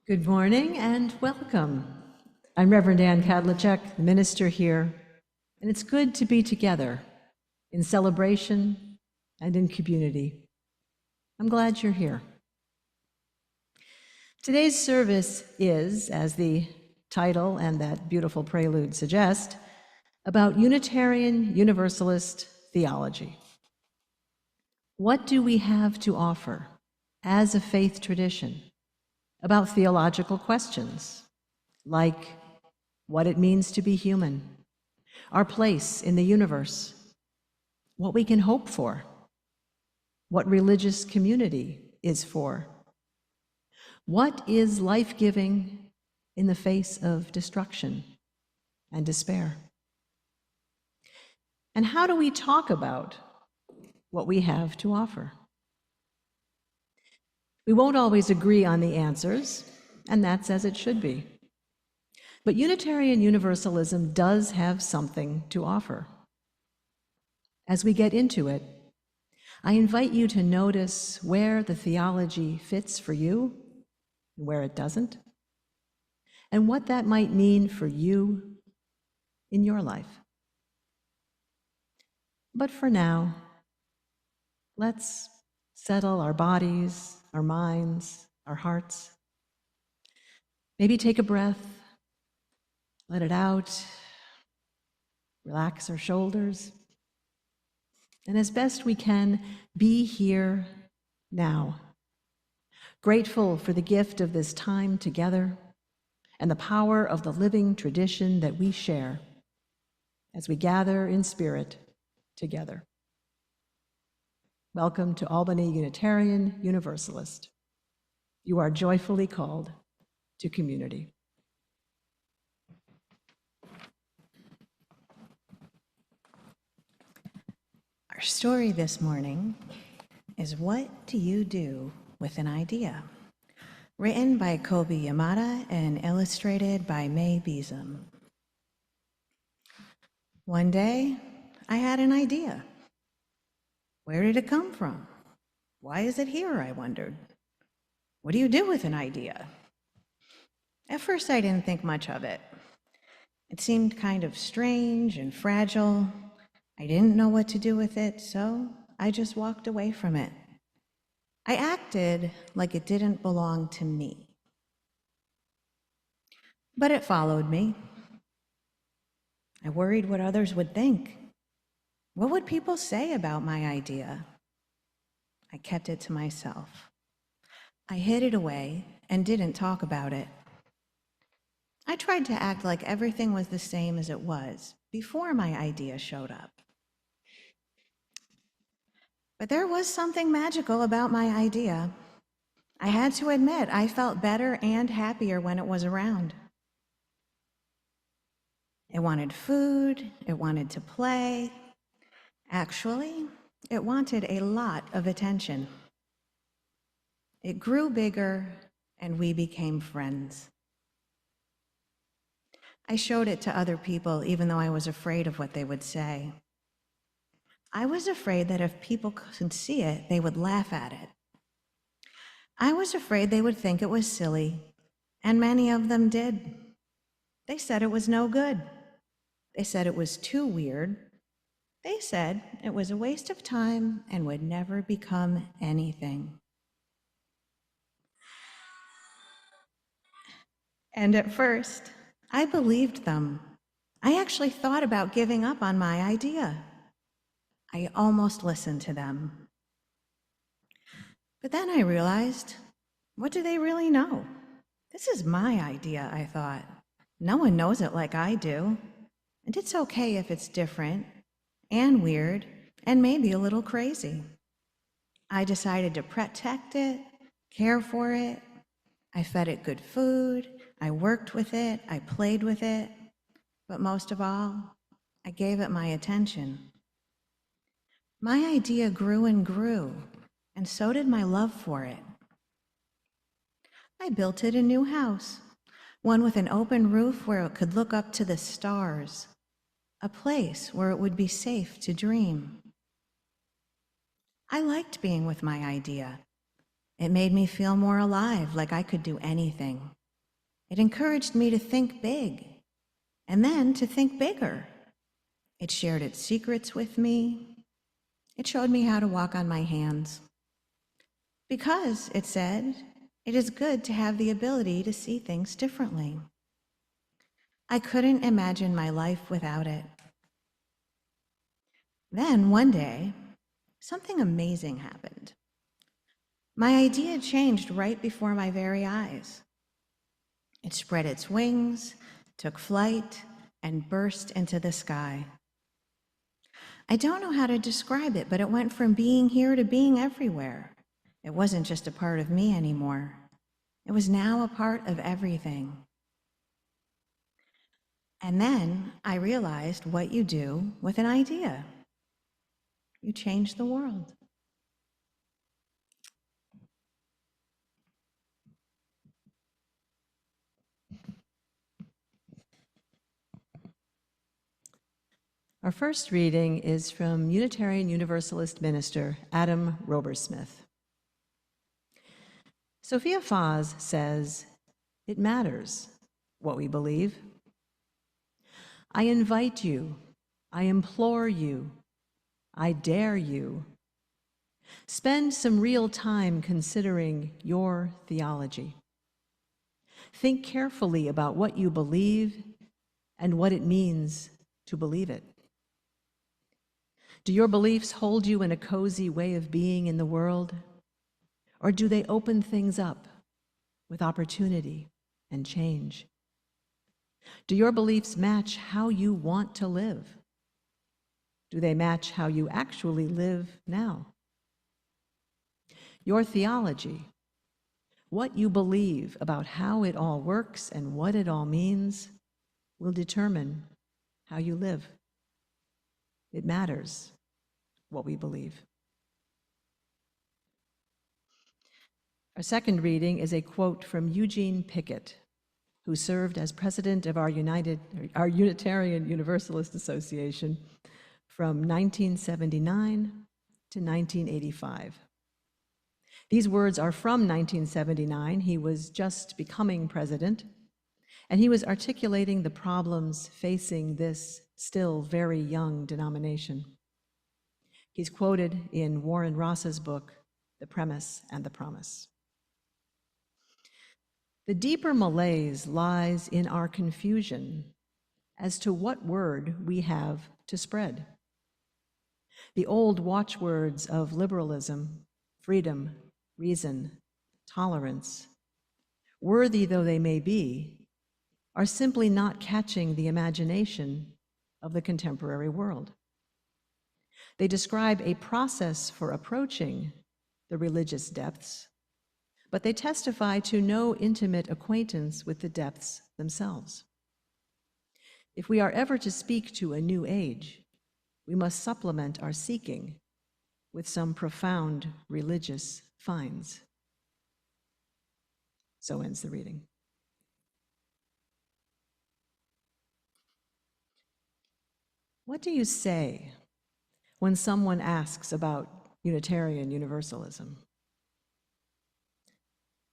Good morning and welcome. I'm Reverend Ann Kadlacek, the minister here, and it's good to be together in celebration and in community. I'm glad you're here. Today's service is, as the title and that beautiful prelude suggest, about Unitarian Universalist theology. What do we have to offer as a faith tradition about theological questions like what it means to be human, our place in the universe, what we can hope for, what religious community is for, what is life-giving in the face of destruction and despair, and how do we talk about what we have to offer? We won't always agree on the answers, and that's as it should be. But Unitarian Universalism does have something to offer. As we get into it, I invite you to notice where the theology fits for you and where it doesn't, and what that might mean for you in your life. But for now, let's settle our bodies, our minds, our hearts. Maybe take a breath, let it out, relax our shoulders, and as best we can, be here now, grateful for the gift of this time together and the power of the living tradition that we share as we gather in spirit together. Welcome to Albany Unitarian Universalist. You are joyfully called to community. Our story this morning is What Do You Do with an Idea? Written by Kobe Yamada and illustrated by May Beeson. One day, I had an idea. Where did it come from? Why is it here, I wondered. What do you do with an idea? At first, I didn't think much of it. It seemed kind of strange and fragile. I didn't know what to do with it, so I just walked away from it. I acted like it didn't belong to me. But it followed me. I worried what others would think. What would people say about my idea? I kept it to myself. I hid it away and didn't talk about it. I tried to act like everything was the same as it was before my idea showed up. But there was something magical about my idea. I had to admit, I felt better and happier when it was around. It wanted food, it wanted to play. Actually, it wanted a lot of attention. It grew bigger, and we became friends. I showed it to other people, even though I was afraid of what they would say. I was afraid that if people could see it, they would laugh at it. I was afraid they would think it was silly, and many of them did. They said it was no good. They said it was too weird. They said it was a waste of time and would never become anything. And at first, I believed them. I actually thought about giving up on my idea. I almost listened to them. But then I realized, what do they really know? This is my idea, I thought. No one knows it like I do. And it's okay if it's different and weird and maybe a little crazy. I decided to protect it, care for it. I fed it good food. I worked with it. I played with it. But most of all, I gave it my attention. My idea grew and grew, and so did my love for it. I built it a new house, one with an open roof where it could look up to the stars, a place where it would be safe to dream. I liked being with my idea. It made me feel more alive, like I could do anything. It encouraged me to think big, and then to think bigger. It shared its secrets with me. It showed me how to walk on my hands. Because, it said, it is good to have the ability to see things differently. I couldn't imagine my life without it. Then, one day, something amazing happened. My idea changed right before my very eyes. It spread its wings, took flight, and burst into the sky. I don't know how to describe it, but it went from being here to being everywhere. It wasn't just a part of me anymore. It was now a part of everything. And then I realized what you do with an idea. You change the world. Our first reading is from Unitarian Universalist minister Adam Robersmith. Sophia Faz says, "It matters what we believe. I invite you, I implore you, I dare you. Spend some real time considering your theology. Think carefully about what you believe and what it means to believe it. Do your beliefs hold you in a cozy way of being in the world? Or do they open things up with opportunity and change? Do your beliefs match how you want to live? Do they match how you actually live now? Your theology, what you believe about how it all works and what it all means, will determine how you live. It matters what we believe." Our second reading is a quote from Eugene Pickett, who served as president of our Unitarian Universalist Association from 1979 to 1985. These words are from 1979. He was just becoming president, and he was articulating the problems facing this still very young denomination. He's quoted in Warren Ross's book, The Premise and the Promise. "The deeper malaise lies in our confusion as to what word we have to spread. The old watchwords of liberalism, freedom, reason, tolerance, worthy though they may be, are simply not catching the imagination of the contemporary world. They describe a process for approaching the religious depths, but they testify to no intimate acquaintance with the depths themselves. If we are ever to speak to a new age, we must supplement our seeking with some profound religious finds." So ends the reading. What do you say when someone asks about Unitarian Universalism?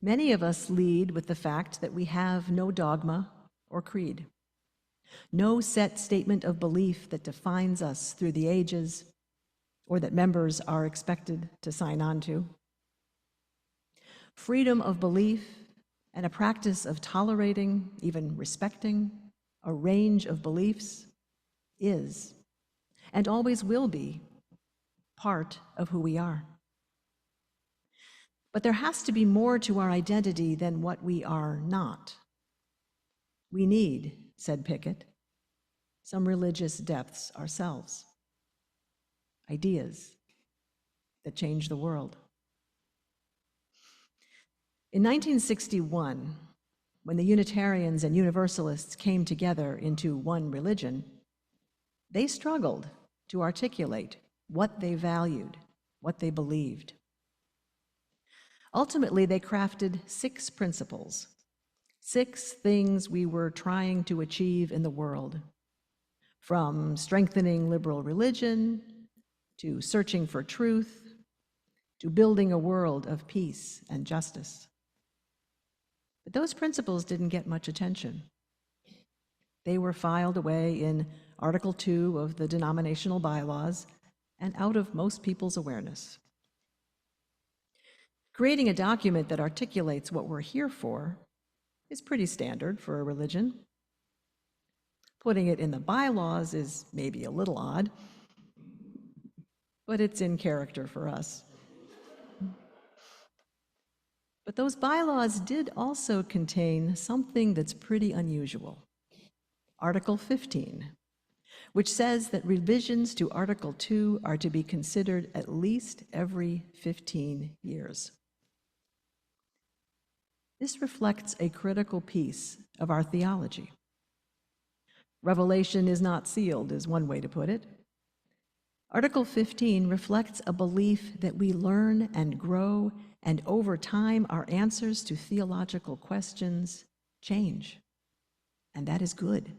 Many of us lead with the fact that we have no dogma or creed, no set statement of belief that defines us through the ages or that members are expected to sign on to. Freedom of belief and a practice of tolerating, even respecting, a range of beliefs is, and always will be, part of who we are. But there has to be more to our identity than what we are not. We need, said Pickett, some religious depths ourselves, ideas that change the world. In 1961, when the Unitarians and Universalists came together into one religion, they struggled to articulate what they valued, what they believed. Ultimately, they crafted 6 principles, 6 things we were trying to achieve in the world, from strengthening liberal religion to searching for truth to building a world of peace and justice. But those principles didn't get much attention. They were filed away in Article 2 of the denominational bylaws and out of most people's awareness. Creating a document that articulates what we're here for is pretty standard for a religion. Putting it in the bylaws is maybe a little odd, but it's in character for us. But those bylaws did also contain something that's pretty unusual. Article 15, which says that revisions to Article 2 are to be considered at least every 15 years. This reflects a critical piece of our theology. Revelation is not sealed, is one way to put it. Article 15 reflects a belief that we learn and grow, and over time our answers to theological questions change, and that is good.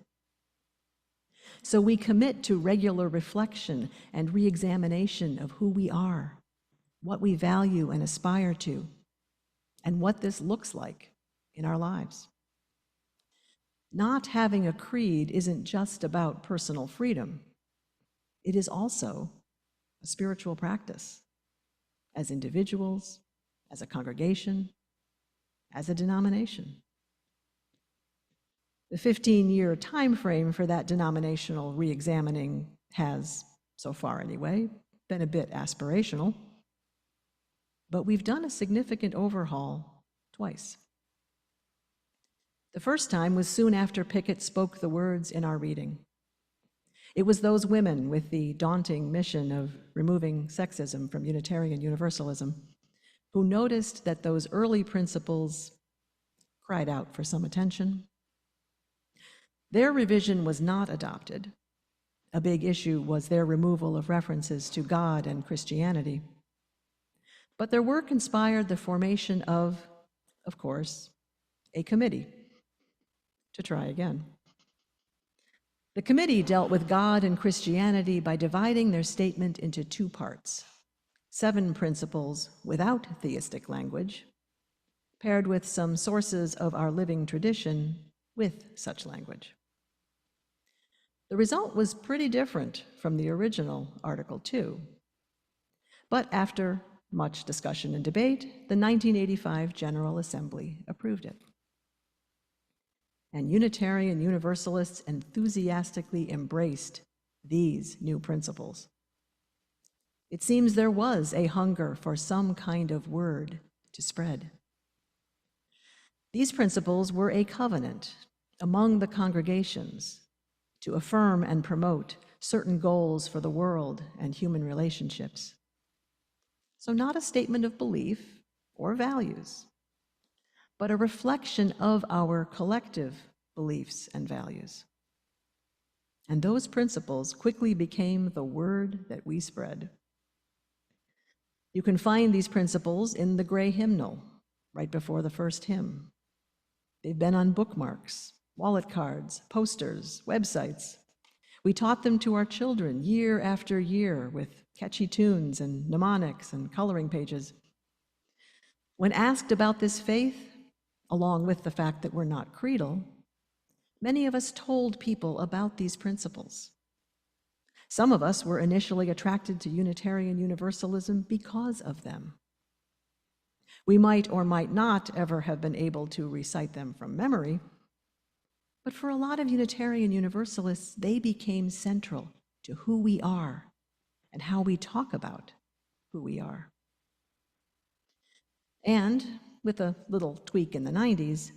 So we commit to regular reflection and re-examination of who we are, what we value and aspire to, and what this looks like in our lives. Not having a creed isn't just about personal freedom. It is also a spiritual practice, as individuals, as a congregation, as a denomination. The 15-year time frame for that denominational re-examining has, so far anyway, been a bit aspirational, but we've done a significant overhaul twice. The first time was soon after Pickett spoke the words in our reading. It was those women with the daunting mission of removing sexism from Unitarian Universalism who noticed that those early principles cried out for some attention. Their revision was not adopted. A big issue was their removal of references to God and Christianity. But their work inspired the formation of course, a committee to try again. The committee dealt with God and Christianity by dividing their statement into two parts: 7 principles without theistic language, paired with some sources of our living tradition with such language. The result was pretty different from the original Article 2. But after much discussion and debate, the 1985 General Assembly approved it. And Unitarian Universalists enthusiastically embraced these new principles. It seems there was a hunger for some kind of word to spread. These principles were a covenant among the congregations to affirm and promote certain goals for the world and human relationships. So not a statement of belief or values, but a reflection of our collective beliefs and values. And those principles quickly became the word that we spread. You can find these principles in the gray hymnal, right before the first hymn. They've been on bookmarks, wallet cards, posters, websites. We taught them to our children year after year with catchy tunes and mnemonics and coloring pages. When asked about this faith, along with the fact that we're not creedal, many of us told people about these principles. Some of us were initially attracted to Unitarian Universalism because of them. We might or might not ever have been able to recite them from memory, but for a lot of Unitarian Universalists, they became central to who we are and how we talk about who we are. And with a little tweak in the 90s,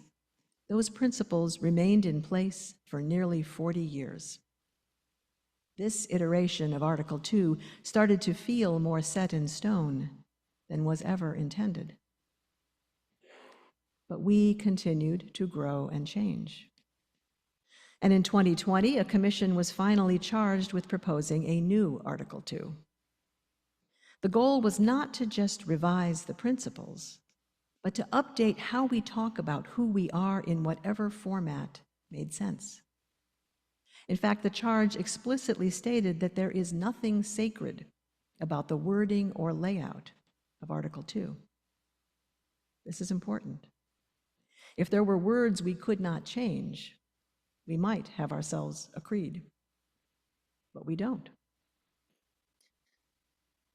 those principles remained in place for nearly 40 years. This iteration of Article 2 started to feel more set in stone than was ever intended. But we continued to grow and change. And in 2020, a commission was finally charged with proposing a new Article 2. The goal was not to just revise the principles, but to update how we talk about who we are in whatever format made sense. In fact, the charge explicitly stated that there is nothing sacred about the wording or layout of Article 2. This is important. If there were words we could not change, we might have ourselves a creed, but we don't.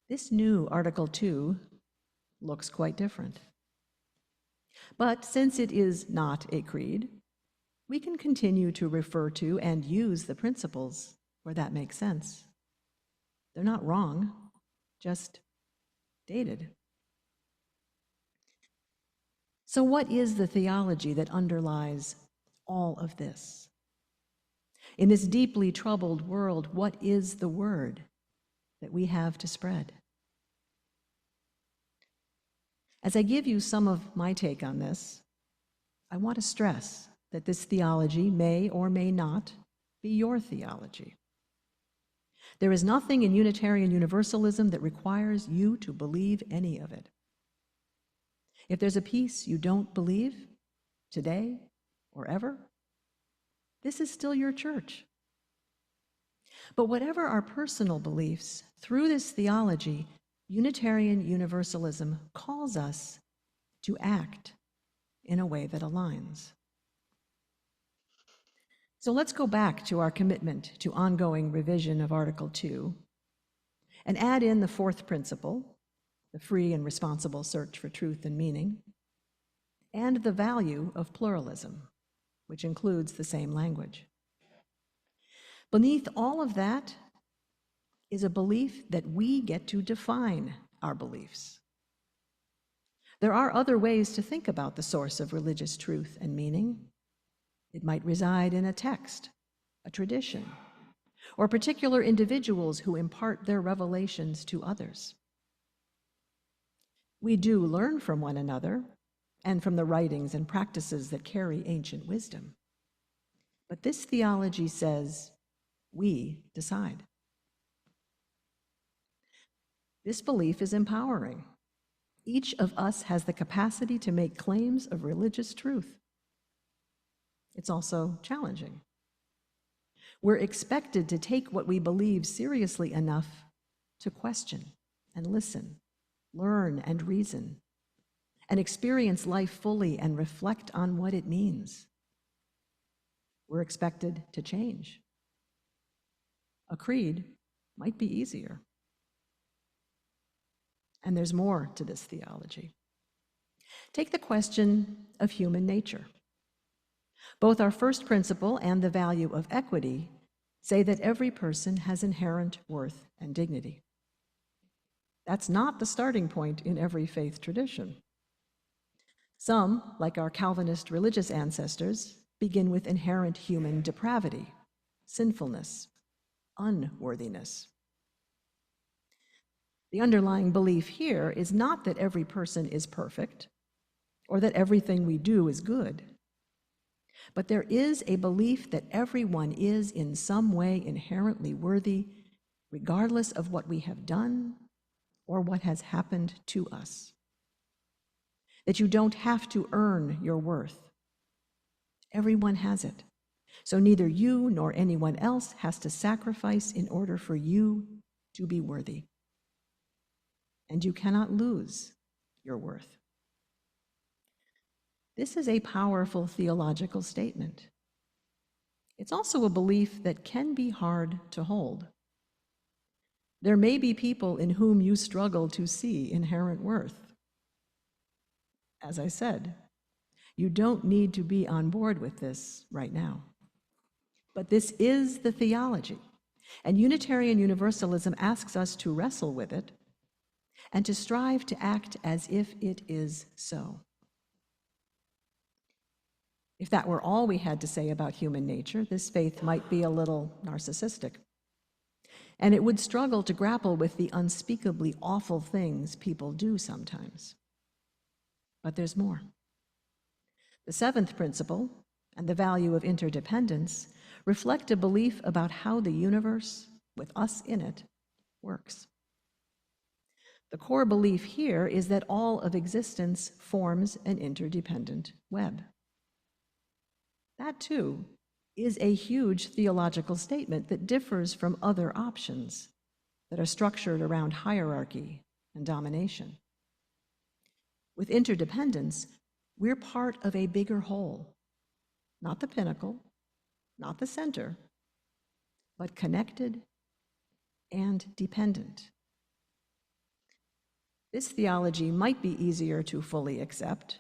This new Article 2 looks quite different. But since it is not a creed, we can continue to refer to and use the principles where that makes sense. They're not wrong, just dated. So what is the theology that underlies all of this? In this deeply troubled world, what is the word that we have to spread? As I give you some of my take on this, I want to stress that this theology may or may not be your theology. There is nothing in Unitarian Universalism that requires you to believe any of it. If there's a piece you don't believe, today or ever, this is still your church. But whatever our personal beliefs, through this theology, Unitarian Universalism calls us to act in a way that aligns. So let's go back to our commitment to ongoing revision of Article 2 and add in the fourth principle, the free and responsible search for truth and meaning, and the value of pluralism, which includes the same language. Beneath all of that is a belief that we get to define our beliefs. There are other ways to think about the source of religious truth and meaning. It might reside in a text, a tradition, or particular individuals who impart their revelations to others. We do learn from one another and from the writings and practices that carry ancient wisdom. But this theology says we decide. This belief is empowering. Each of us has the capacity to make claims of religious truth. It's also challenging. We're expected to take what we believe seriously enough to question and listen, learn and reason, and experience life fully and reflect on what it means. We're expected to change. A creed might be easier. And there's more to this theology. Take the question of human nature. Both our first principle and the value of equity say that every person has inherent worth and dignity. That's not the starting point in every faith tradition. Some, like our Calvinist religious ancestors, begin with inherent human depravity, sinfulness, unworthiness. The underlying belief here is not that every person is perfect or that everything we do is good, but there is a belief that everyone is in some way inherently worthy, regardless of what we have done or what has happened to us. That you don't have to earn your worth. Everyone has it. So neither you nor anyone else has to sacrifice in order for you to be worthy. And you cannot lose your worth. This is a powerful theological statement. It's also a belief that can be hard to hold. There may be people in whom you struggle to see inherent worth. As I said, you don't need to be on board with this right now. But this is the theology, and Unitarian Universalism asks us to wrestle with it and to strive to act as if it is so. If that were all we had to say about human nature, this faith might be a little narcissistic, and it would struggle to grapple with the unspeakably awful things people do sometimes. But there's more. The seventh principle and the value of interdependence reflect a belief about how the universe, with us in it, works. The core belief here is that all of existence forms an interdependent web. That, too, is a huge theological statement that differs from other options that are structured around hierarchy and domination. With interdependence, we're part of a bigger whole, not the pinnacle, not the center, but connected and dependent. This theology might be easier to fully accept.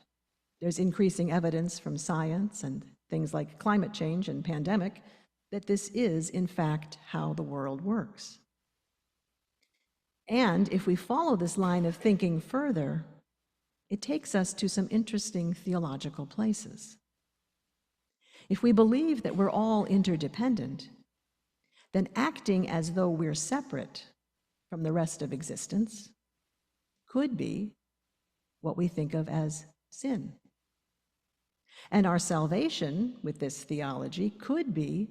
There's increasing evidence from science and things like climate change and pandemic that this is, in fact, how the world works. And if we follow this line of thinking further, it takes us to some interesting theological places. If we believe that we're all interdependent, then acting as though we're separate from the rest of existence could be what we think of as sin. And our salvation with this theology could be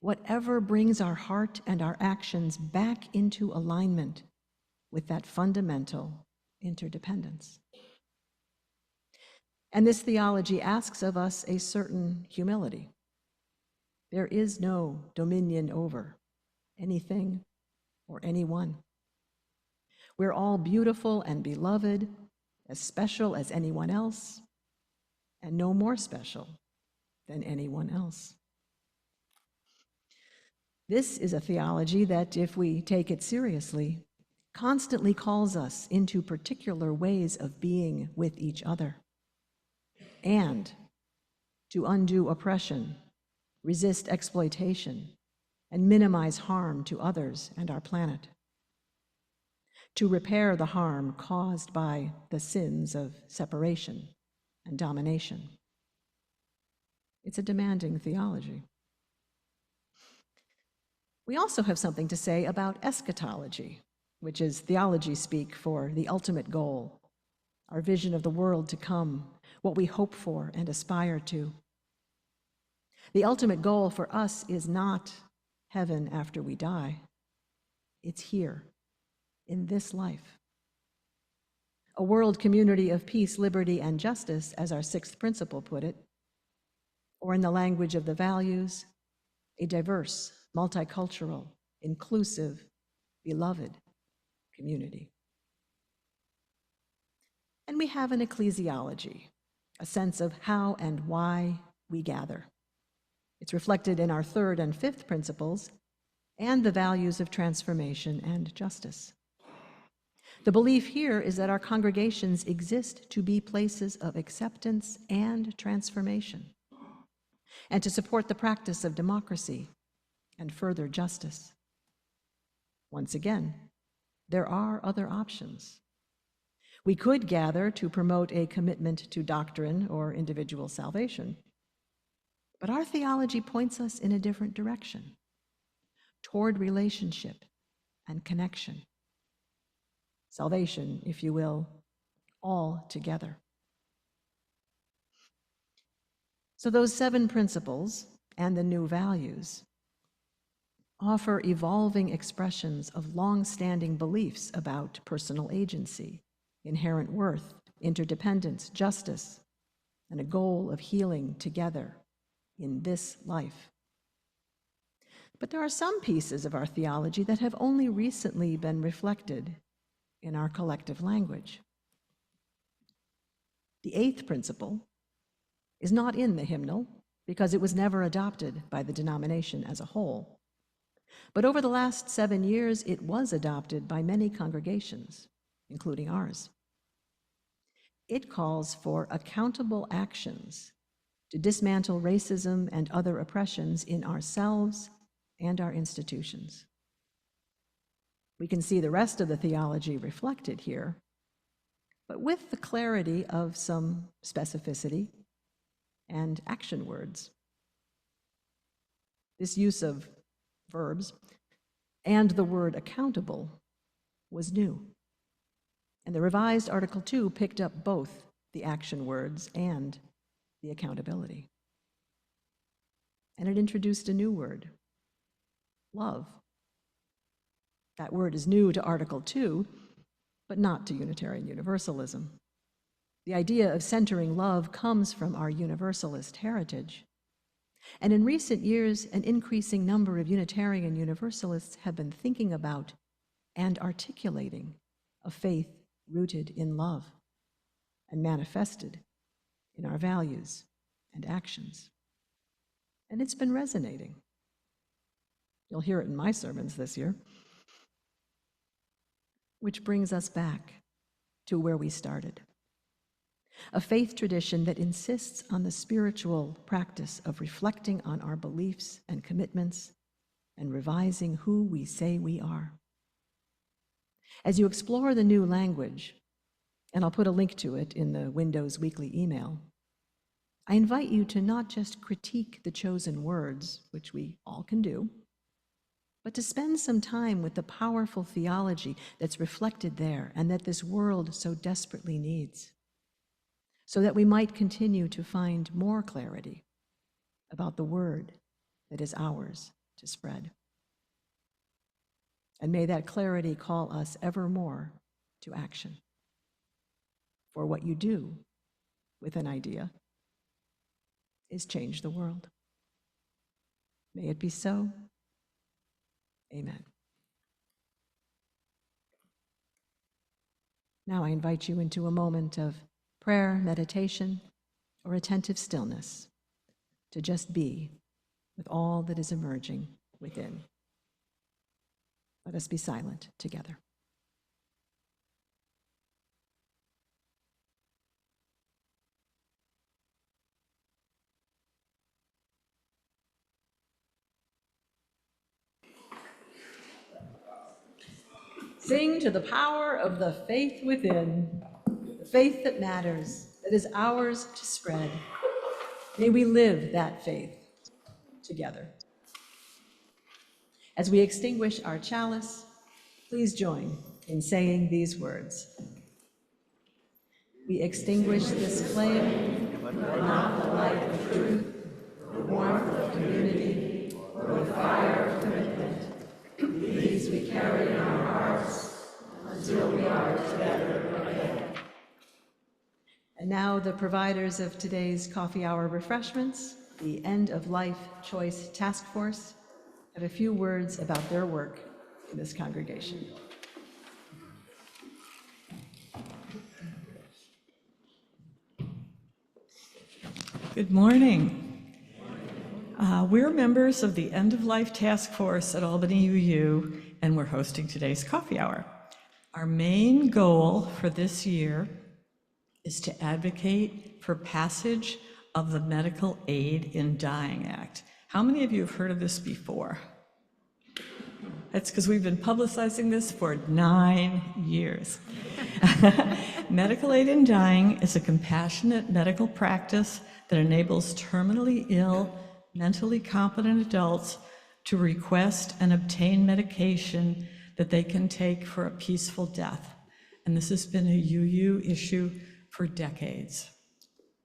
whatever brings our heart and our actions back into alignment with that fundamental interdependence. And this theology asks of us a certain humility. There is no dominion over anything or anyone. We're all beautiful and beloved, as special as anyone else, and no more special than anyone else. This is a theology that, if we take it seriously, constantly calls us into particular ways of being with each other, and to undo oppression, resist exploitation, and minimize harm to others and our planet, to repair the harm caused by the sins of separation and domination. It's a demanding theology. We also have something to say about eschatology, which is theology speak for the ultimate goal, our vision of the world to come, what we hope for and aspire to. The ultimate goal for us is not heaven after we die. It's here, in this life. A world community of peace, liberty, and justice, as our sixth principle put it, or in the language of the values, a diverse, multicultural, inclusive, beloved community. And we have an ecclesiology, a sense of how and why we gather. It's reflected in our third and fifth principles and the values of transformation and justice. The belief here is that our congregations exist to be places of acceptance and transformation, and to support the practice of democracy and further justice. Once again, there are other options. We could gather to promote a commitment to doctrine or individual salvation, but our theology points us in a different direction, toward relationship and connection. Salvation, if you will, all together. So those 7 principles and the new values offer evolving expressions of long-standing beliefs about personal agency, inherent worth, interdependence, justice, and a goal of healing together in this life. But there are some pieces of our theology that have only recently been reflected in our collective language. The 8th principle is not in the hymnal because it was never adopted by the denomination as a whole. But over the last 7 years, it was adopted by many congregations, including ours. It calls for accountable actions to dismantle racism and other oppressions in ourselves and our institutions. We can see the rest of the theology reflected here, but with the clarity of some specificity and action words. This use of verbs and the word accountable was new. And the revised Article 2 picked up both the action words and the accountability. And it introduced a new word, love. That word is new to Article 2, but not to Unitarian Universalism. The idea of centering love comes from our Universalist heritage. And in recent years, an increasing number of Unitarian Universalists have been thinking about and articulating a faith rooted in love, and manifested in our values and actions. And it's been resonating. You'll hear it in my sermons this year. Which brings us back to where we started. A faith tradition that insists on the spiritual practice of reflecting on our beliefs and commitments and revising who we say we are. As you explore the new language, and I'll put a link to it in the Windows Weekly email, I invite you to not just critique the chosen words, which we all can do, but to spend some time with the powerful theology that's reflected there and that this world so desperately needs, so that we might continue to find more clarity about the word that is ours to spread. And may that clarity call us ever more to action. For what you do with an idea is change the world. May it be so. Amen. Now I invite you into a moment of prayer, meditation, or attentive stillness to just be with all that is emerging within. Let us be silent together. Sing to the power of the faith within, the faith that matters, that is ours to spread. May we live that faith together. As we extinguish our chalice, please join in saying these words. We extinguish this flame, but not the light of truth, the warmth of community, or the fire of commitment. These we carry in our hearts until we are together again. And now the providers of today's coffee hour refreshments, the End of Life Choice Task Force, have a few words about their work in this congregation. Good morning. We're members of the End of Life Task Force at Albany UU, and we're hosting today's coffee hour. Our main goal for this year is to advocate for passage of the Medical Aid in Dying Act. How many of you have heard of this before? That's because we've been publicizing this for 9 years. Medical aid in dying is a compassionate medical practice that enables terminally ill, mentally competent adults to request and obtain medication that they can take for a peaceful death. And this has been a UU issue for decades.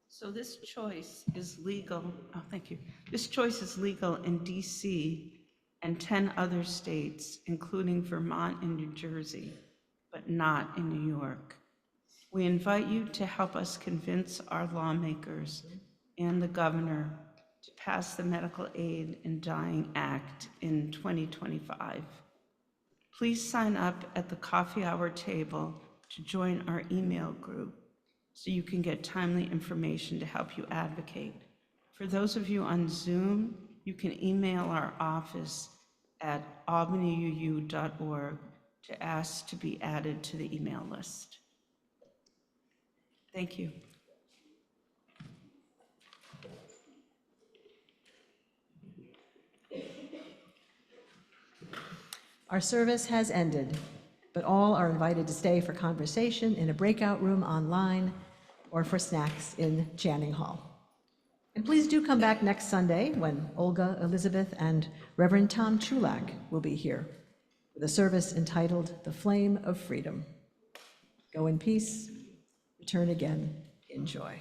So this choice is legal, thank you. This choice is legal in DC and 10 other states, including Vermont and New Jersey, but not in New York. We invite you to help us convince our lawmakers and the governor to pass the Medical Aid in Dying Act in 2025. Please sign up at the coffee hour table to join our email group so you can get timely information to help you advocate. For those of you on Zoom, you can email our office at albanyuu.org to ask to be added to the email list. Thank you. Our service has ended, but all are invited to stay for conversation in a breakout room online or for snacks in Channing Hall. And please do come back next Sunday when Olga Elizabeth and Reverend Tom Chulak will be here with a service entitled The Flame of Freedom. Go in peace, return again in joy.